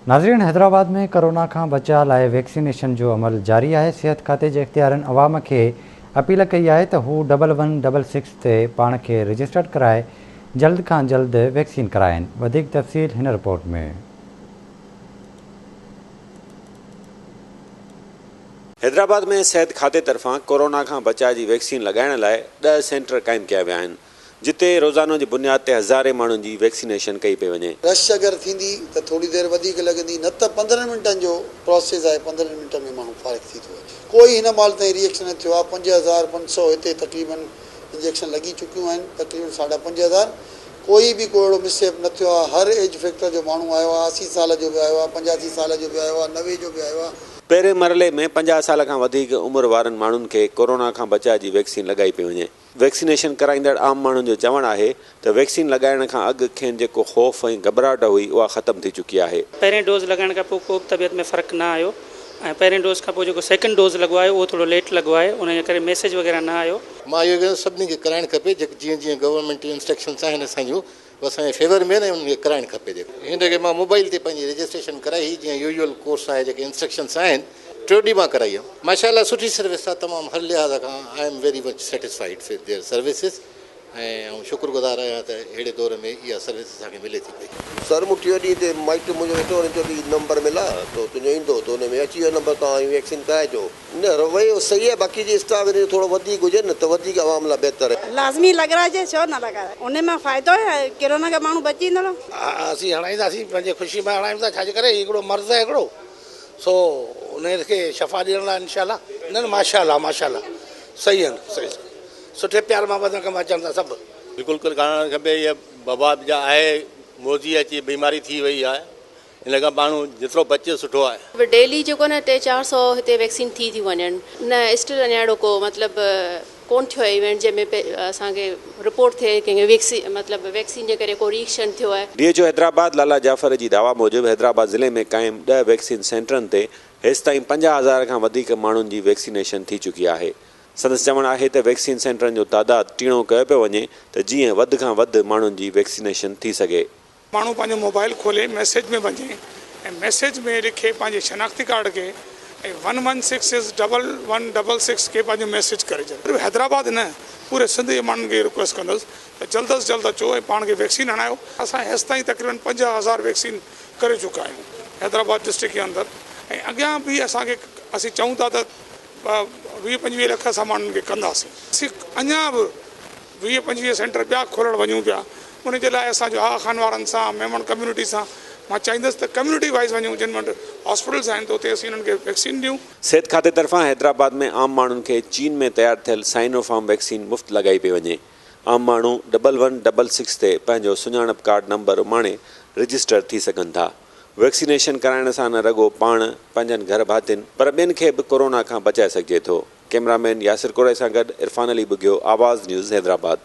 नाज़रीन, हैदराबाद में कोरोना का बचाव लाइ वैक्सीनेशन जो अमल जारी है। सेहत खाते के इख्तियारनि अवाम के अपील कई है तो हू 1166 ते पान के रजिस्टर कराए जल्द का जल्द वैक्सीन कराइन। वधिक तफ़सील हिन रिपोर्ट में। हैदराबाद में सेहत खाते तरफां कोरोना का बचाव की वैक्सीन लगाइण लाइ 10 सेंटर कायम किया विया आहिनि, जिते रोज़ानो की बुनियाद ते हज़ारे माण्हुनि की वैक्सीनेशन कई पे वञे। रश अगर थींदी तो थोड़ी देर वधीक लगंदी, न त 15 मिनटन जो प्रोसेस है। 15 मिनट में माण्हू फारिग थी थो वञे। कोई हिन महिल ताईं रिएक्शन न थियो आहे। 5500 हिते तक़रीबन इंजेक्शन लगी चुकियूं आहिनि, तक़रीबन 5500। कोई भी कोई अहिड़ो मिसहेप न थियो आहे। हर एज फैक्टर जो माण्हू आयो आहे। 80 साल जो भी आयो आहे, 85 साल जो भी आयो आहे, 90 जो भी आयो आहे। पहिरें मरहले में 50 साल का वधीक उम्र वारनि माण्हुनि खे कोरोना का बचाव की वैक्सीन लगाई पे वञे। वैक्सीनेशन कराईंदड़ आम माण्हुनि जो चवणु आहे त वैक्सीन लगाइण खां अॻु खेनि जेको ख़ौफ़ ऐं घबराहट हुई उहा ख़तम थी चुकी आहे। पहिरें डोज़ लगाइण खां पोइ को बि तबियत में फ़र्क़ु न आयो ऐं पहिरें डोज़ खां पोइ जेको सेकंड डोज़ लॻवायो उहो थोरो लेट लॻवायो, उन जे करे मैसेज वग़ैरह न आयो। मां इहो सभिनी खे कराइणु खपे। जीअं जीअं गवर्नमेंट इंस्ट्रक्शन्स आहिनि असांजूं असांजे फेवर में न उनखे कराइणु खपे। हिनखे मां मोबाइल ते पंहिंजी रजिस्ट्रेशन कराई, जीअं यूजुअल कोर्स आहे, जेके इंस्ट्रक्शन्स आहिनि टियों ॾींहुं मां कराई आहे। माशाल्लाह सुठी सर्विस आहे तमामु। हर लिहाज़ खां I am very much satisfied with their services ऐं शुक्रगुज़ार आहियां त अहिड़े दौर में इहा सर्विस असांखे मिले थी पई। सर मूं टियों ॾींहं ते माइट मुंहिंजो वेठो वञे चयो कि नंबर मिला तो तुंहिंजो ईंदो, तो हुन में अची वियो नंबर, तव्हां वैक्सीन कराइजो। न रवैयो सही आहे, बाक़ी जे स्टाफ थोरो वधीक हुजे न त वधीक आवाम लाइ बहितर आहे। लाज़मी लॻाइजे, छो न लॻाए, उन में फ़ाइदो आहे। कोरोना खां माण्हू बची वेंदो। असीं हणाईंदासीं, पंहिंजे ख़ुशी में हणायूं था। छाजे करे हिकिड़ो मर्ज़ आहे हिकिड़ो, सो उनखे शफ़ा ॾियण लाइ इंशाल्लाह। न माशाल्लाह माशाल्लाह सही आहिनि, सही सुठे प्यार मोहब्बत खां अचनि था सभु। बिल्कुलु करणु खपे। इहा वबा जा आहे, मोदी अची बीमारी थी वई आहे, इन खां माण्हू जेतिरो बचे सुठो आहे। डेली जेको न 300-400 हिते वैक्सीन थी वञनि न। स्टिल अञा अहिड़ो को मतिलबु कोन थियो आहे इवेंट जंहिंमें असांखे रिपोर्ट थिए कंहिंखे वैक्सीन जे करे को रिएक्शन थियो आहे। डीएचओ हैदराबाद लाला जाफ़र जी दावा मूजिबि हैदराबाद ज़िले में क़ाइम 10 वैक्सीन सेंटरनि ते हेसि ताईं 50,000 खां वधीक माण्हुनि जी वैक्सीनेशन थी चुकी आहे। संदसि चवणु आहे त वैक्सीन सेंटरनि जो तादादु टीणो कयो पियो वञे त जीअं वधि खां वधि माण्हुनि जी वैक्सीनेशन थी सघे। माण्हू पंहिंजो मोबाइल खोले मैसेज में वञे ऐं मैसेज में लिखे पंहिंजे शनाख्ती कार्ड खे ऐं 1166 के पंहिंजो मैसेज करे छॾे। हैदराबाद न, पूरे सिंध जे माण्हुनि खे रिक्वेस्ट कंदुसि त जल्द अज़ जल्द अचो ऐं पाण खे वैक्सीन हणायो। असां हेसि ताईं तक़रीबन 50,000 वैक्सीन करे चुका आहियूं हैदराबाद डिस्ट्रिक्ट जे अंदरि। ऐं अॻियां बि असीं चऊं था त 20-25 लख असां माण्हुनि खे कंदासीं। असीं अञा बि 20-25 सेंटर ॿिया खोलणु वञूं पिया। उनजे लाइ असांजो आगा खान वारनि सां, मेमन कम्यूनिटी सां मां चाहींदुसि त कम्यूनिटी वाइज़ वञूं। जिन वटि हॉस्पिटल्स आहिनि त उते असीं उन्हनि खे वैक्सीन ॾियूं। सेहत खाते तरफ़ां हैदराबाद में आम माण्हुनि खे चीन में तयारु थियल साइनोफार्म वैक्सीन मुफ़्त लॻाई पई वञे। आम माण्हू 1166 ते पंहिंजो सुञाणप कार्ड नंबर उमाणे रजिस्टर थी सघनि था। वैक्सीनेशन कराइण सां न रुॻो पाण पंहिंजनि घर भातियुनि पर ॿियनि खे बि कोरोना खां बचाए सघिजे थो। कैमरामैन यासिर कुरैशी सां गॾु इरफान अली बुगियो, आवाज़ न्यूज़ हैदराबाद।